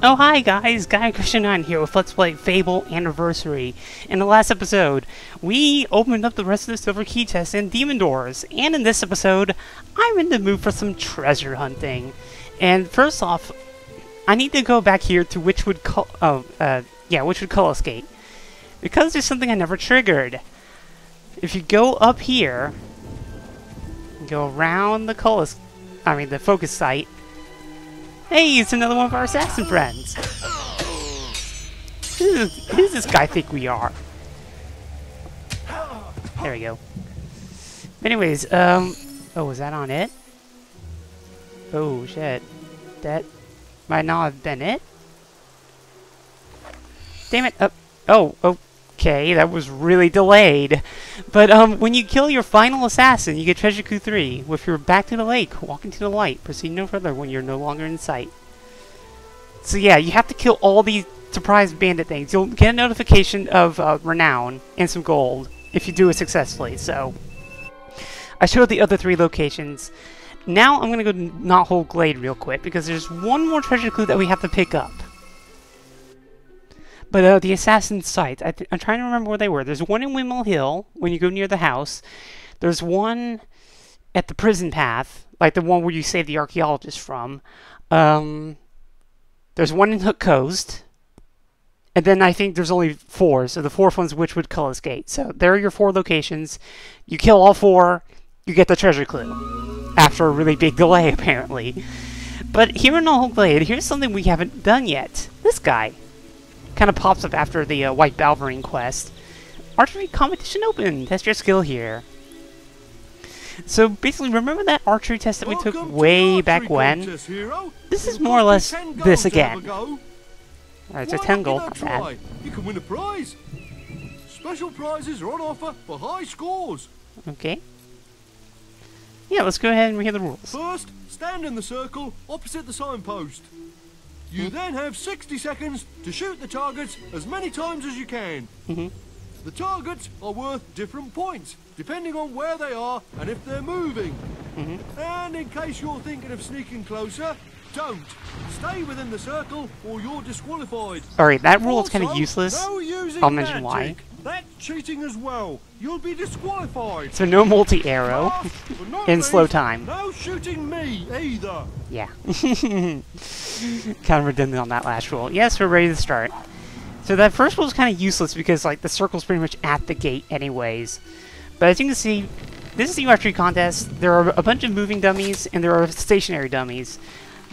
Oh hi guys, Christian9 here with Let's Play Fable Anniversary. In the last episode, we opened up the rest of the silver key chests and demon doors, and in this episode, I'm in the mood for some treasure hunting. And first off, I need to go back here to Witchwood Gate, because there's something I never triggered. If you go up here, go around the focus site. Hey, it's another one of our assassin friends. Who does this guy think we are? There we go. Anyways, oh, was that on it? Oh, shit. That might not have been it. Damn it. Oh, okay, that was really delayed. But, when you kill your final assassin, you get Treasure Clue 3. With your back to the lake, walk into the light. Proceed no further when you're no longer in sight. So yeah, you have to kill all these surprise bandit things. You'll get a notification of renown and some gold if you do it successfully. So, I showed the other 3 locations. Now I'm going to go to Knothole Glade real quick, because there's one more treasure clue that we have to pick up. But the assassin sites, I'm trying to remember where they were. There's one in Windmill Hill, when you go near the house. There's one at the prison path, like the one where you save the archaeologist from. There's one in Hook Coast. And then I think there's only 4, so the 4th one's Witchwood Gate. So there are your 4 locations. You kill all 4, you get the treasure clue. After a really big delay, apparently. But here in Knothole Glade, here's something we haven't done yet. This guy kind of pops up after the White Balverine quest. Archery Competition open. Test your skill here. So basically, remember that archery test that we took way back when? This is more or less this again. Alright, so 10 gold, not bad. You can win a prize. Special prizes are on offer for high scores. Okay. Yeah, let's go ahead and read the rules. First, stand in the circle opposite the signpost. You then have 60 seconds to shoot the targets as many times as you can. The targets are worth different points, depending on where they are and if they're moving. And in case you're thinking of sneaking closer, don't. Stay within the circle or you're disqualified. Alright, that rule is kind of useless. I'll mention why. That's cheating as well. You'll be disqualified. So no multi-arrow in slow time. No shooting me either. Yeah. Kind of redundant on that last rule. Yes, we're ready to start. So that first rule is kind of useless because like the circle's pretty much at the gate anyways. But as you can see, this is the archery contest. There are a bunch of moving dummies and there are stationary dummies.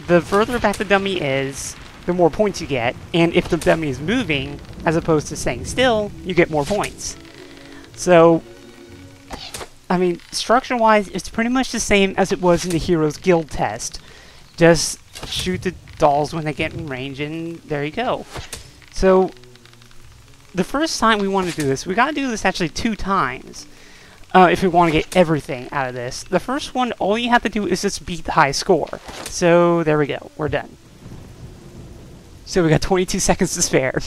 The further back the dummy is, the more points you get, and if the dummy is moving, as opposed to staying still, you get more points. So, I mean, structure-wise, it's pretty much the same as it was in the Heroes Guild test. Just shoot the dolls when they get in range, and there you go. So, the first time we want to do this, we gotta do this actually 2 times. If we want to get everything out of this. The first one, all you have to do is just beat the high score. So, there we go. We're done. So we got 22 seconds to spare.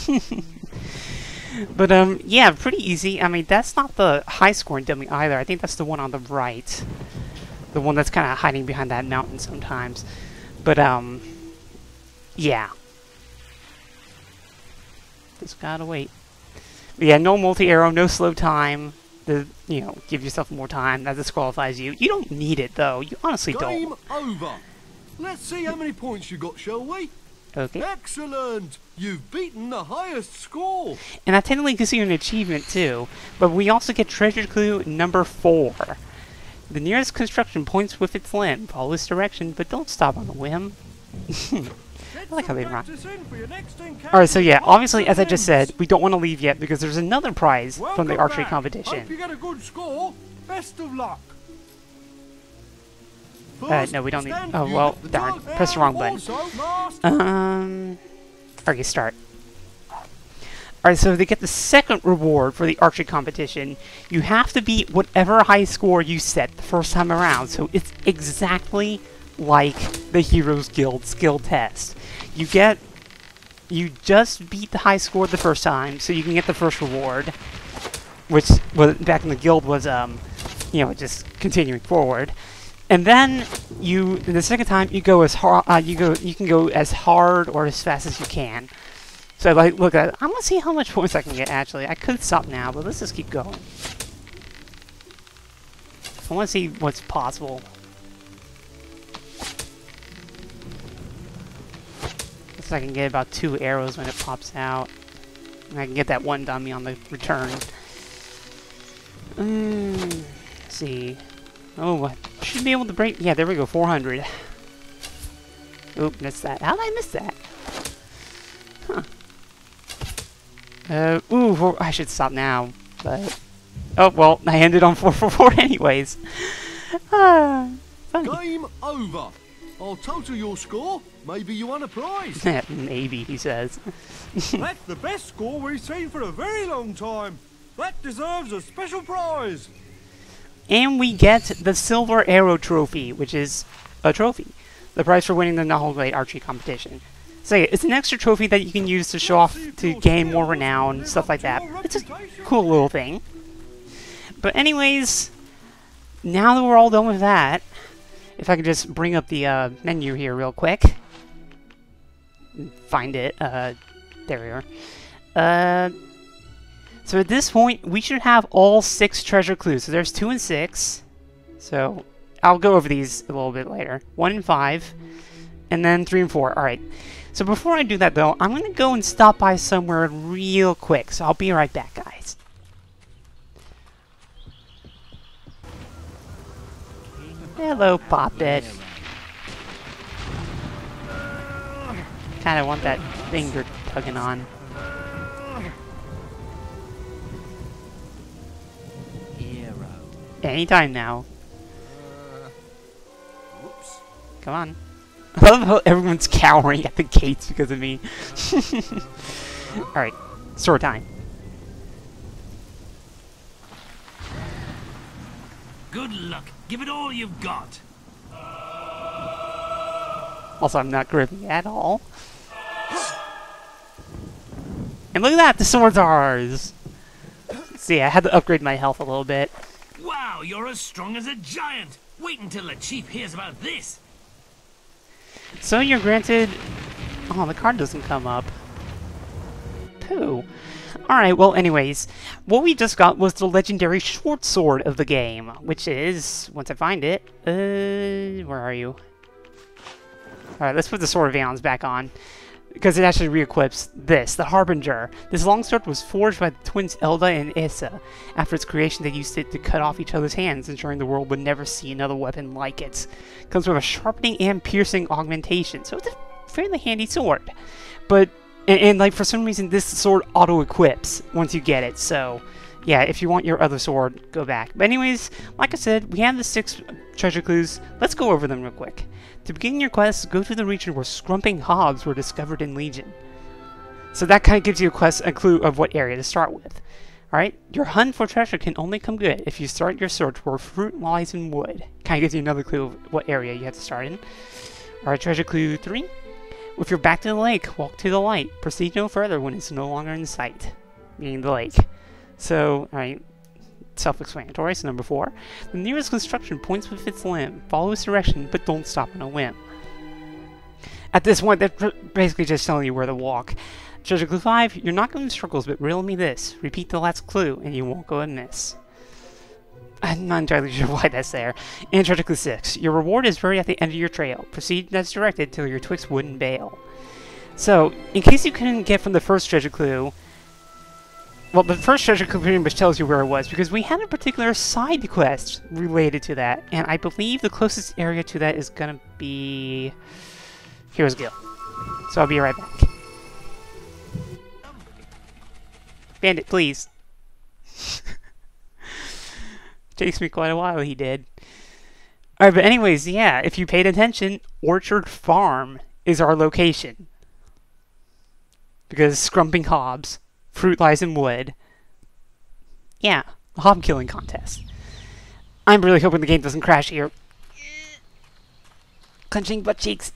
But, yeah, pretty easy. I mean, that's not the high-scoring dummy either. I think that's the one on the right. The one that's kind of hiding behind that mountain sometimes. But, yeah. Just gotta wait. But yeah, no multi-arrow, no slow time. You know, give yourself more time. That disqualifies you. You don't need it, though. You honestly don't. Game over. Let's see how many points you got, shall we? Okay. Excellent! You've beaten the highest score! And I technically consider an achievement too, but we also get treasure clue number 4. The nearest construction points with its limb. Follow this direction, but don't stop on a whim. I like how they rhyme. Alright, so yeah, obviously, as I just said, we don't want to leave yet because there's another prize from the archery competition. Hope you get a good score. Best of luck! No, we don't need... Oh, well, darn. Press the wrong button. Okay, start. Alright, so to get the second reward for the archery competition, you have to beat whatever high score you set the first time around. So it's exactly like the Heroes Guild skill test. You just beat the high score the first time, so you can get the first reward. Which, back in the guild was, you know, just continuing forward. And then the second time you go as hard. You can go as hard or as fast as you can. So like, look at. I want to see how much points I can get. Actually, I could stop now, but let's just keep going. I want to see what's possible. Looks like I can get about 2 arrows when it pops out. And I can get that 1 dummy on the return. Let's see. Oh, I should be able to break. Yeah, there we go. 400. Oop, missed that. How did I miss that? Huh. I should stop now. But oh well, I ended on 444 anyways. Funny. Game over. I'll total your score. Maybe you won a prize. Maybe, he says. That's the best score we've seen for a very long time. That deserves a special prize. And we get the Silver Arrow Trophy, which is a trophy. The prize for winning the Knothole Glade Archery Competition. So yeah, it's an extra trophy that you can use to show off, to gain more renown, stuff like that. It's a cool little thing. But anyways, now that we're all done with that, if I could just bring up the menu here real quick. Find it. There we are. So at this point, we should have all 6 treasure clues. So there's 2 and 6. So I'll go over these a little bit later. 1 and 5. And then 3 and 4. Alright. So before I do that, though, I'm going to go and stop by somewhere real quick. So I'll be right back, guys. Hello, Poppet. Kind of want that finger tugging on. Anytime now. Whoops. Come on. I love how everyone's cowering at the gates because of me. Alright, sword time. Good luck. Give it all you've got. Also, I'm not gripping at all. And look at that, the sword's ours! See, I had to upgrade my health a little bit. Wow, you're as strong as a giant. Wait until the chief hears about this. So you're granted... Oh, the card doesn't come up. Pooh. Alright, well anyways, what we just got was the legendary short sword of the game, which is, once I find it, where are you? Alright, let's put the Sword of Aeons back on, because it actually re-equips this, the Harbinger. This long sword was forged by the twins Elda and Issa. After its creation, they used it to cut off each other's hands, ensuring the world would never see another weapon like it. It comes with a sharpening and piercing augmentation, so it's a fairly handy sword. But And like, for some reason, this sword auto-equips once you get it, so yeah, if you want your other sword, go back. But anyways, like I said, we have the 6 treasure clues. Let's go over them real quick. To begin your quest, go to the region where scrumping hobs were discovered in Legion. So that kind of gives you a clue of what area to start with. Alright, your hunt for treasure can only come good if you start your search where fruit lies in wood. Kind of gives you another clue of what area you have to start in. Alright, treasure clue 3. If you're back to the lake, walk to the light. Proceed no further when it's no longer in sight, meaning the lake. So, alright, self-explanatory. So number 4. The nearest construction points with its limb. Follow its direction, but don't stop on a whim. At this point, they're basically just telling you where to walk. Treasure clue 5. You're not going in circles, but riddle me this. Repeat the last clue, and you won't go amiss. I'm not entirely sure why that's there. And treasure clue 6. Your reward is buried at the end of your trail. Proceed as directed till your twixt wouldn't bail. So, in case you couldn't get from the first treasure clue, well, the first treasure clue pretty much tells you where it was, because we had a particular side quest related to that, and I believe the closest area to that is gonna be Hero's Guild. So I'll be right back. Bandit, please. Takes me quite a while, he did. Alright, but anyways, yeah, if you paid attention, Orchard Farm is our location. Because scrumping hobs, fruit lies in wood. Yeah, a hob killing contest. I'm really hoping the game doesn't crash here. Clenching butt cheeks.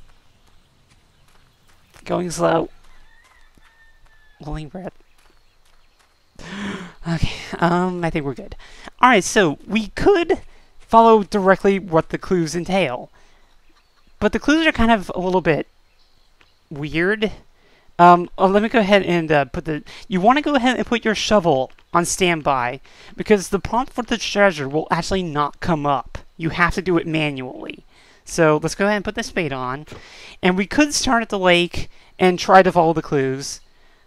Going slow. Holding breath. Okay, I think we're good. Alright, so we could follow directly what the clues entail. But the clues are kind of a little bit weird. Let me go ahead and you want to go ahead and put your shovel on standby, because the prompt for the treasure will actually not come up. You have to do it manually. So let's go ahead and put the spade on. And we could start at the lake and try to follow the clues.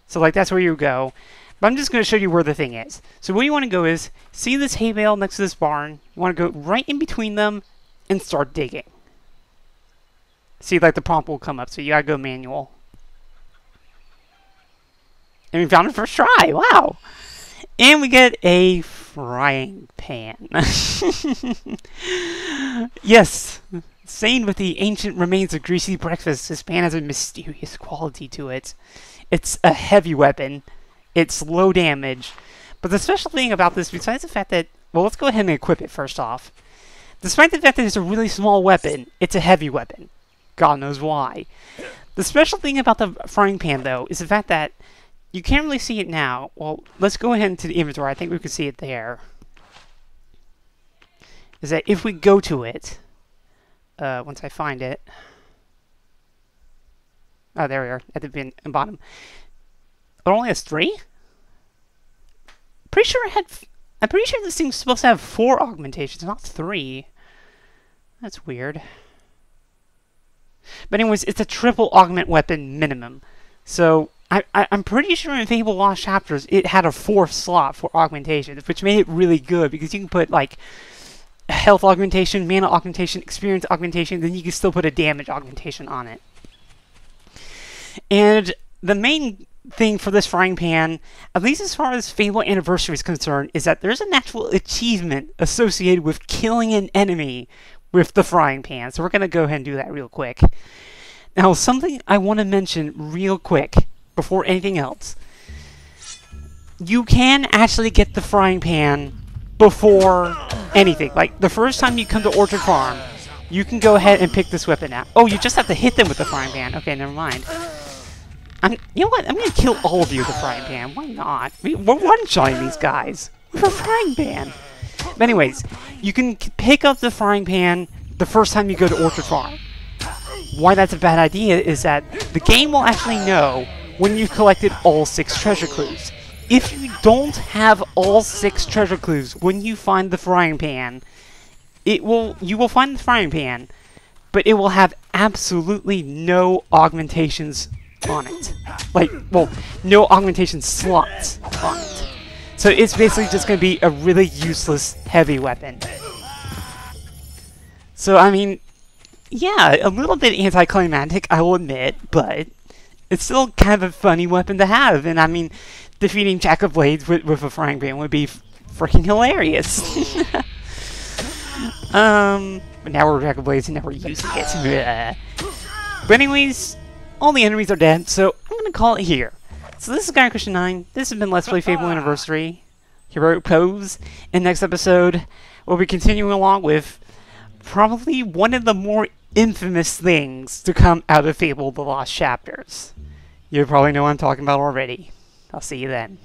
So like that's where you go. But I'm just going to show you where the thing is. So where you want to go is, see this hay bale next to this barn? You want to go right in between them and start digging. See, like the prompt will come up, so you got to go manual. And we found it first try. Wow. And we get a frying pan. Yes. Same with the ancient remains of greasy breakfast. This pan has a mysterious quality to it. It's a heavy weapon. It's low damage. But the special thing about this, besides the fact that... Well, let's go ahead and equip it first off. Despite the fact that it's a really small weapon, it's a heavy weapon. God knows why. The special thing about the frying pan, though, is the fact that you can't really see it now. Well, let's go ahead into the inventory. I think we can see it there. Is that if we go to it, once I find it... Oh, there we are, at the bottom. It only has 3? Pretty sure I'm pretty sure this thing's supposed to have 4 augmentations, not 3. That's weird. But anyways, it's a triple augment weapon minimum. So I'm pretty sure in Fable Lost Chapters it had a 4th slot for augmentation, which made it really good because you can put like health augmentation, mana augmentation, experience augmentation, then you can still put a damage augmentation on it. And the main thing for this frying pan, at least as far as Fable Anniversary is concerned, is that there's an actual achievement associated with killing an enemy with the frying pan. So we're going to go ahead and do that real quick. Now, something I want to mention real quick before anything else. You can actually get the frying pan before anything. Like, the first time you come to Orchard Farm, you can go ahead and pick this weapon out. Oh, you just have to hit them with the frying pan. Okay, never mind. You know what? I'm going to kill all of you with the frying pan. Why not? We're one-shotting these guys with a frying pan. But anyways, you can pick up the frying pan the first time you go to Orchard Farm. Why that's a bad idea is that the game will actually know when you've collected all 6 treasure clues. If you don't have all 6 treasure clues when you find the frying pan, you will find the frying pan, but it will have absolutely no augmentations on it. Like, well, no augmentation slots on it. So it's basically just going to be a really useless heavy weapon. So, I mean, yeah, a little bit anticlimactic, I will admit, but it's still kind of a funny weapon to have. And, I mean, defeating Jack of Blades with a frying pan would be freaking hilarious. But now we're Jack of Blades and now we're using it. But anyways, all the enemies are dead, so I'm going to call it here. So this is Guy Christian 9. This has been Let's Play Fable Anniversary Heroic Pose. In next episode, we'll be continuing along with probably one of the more infamous things to come out of Fable the Lost Chapters. You probably know what I'm talking about already. I'll see you then.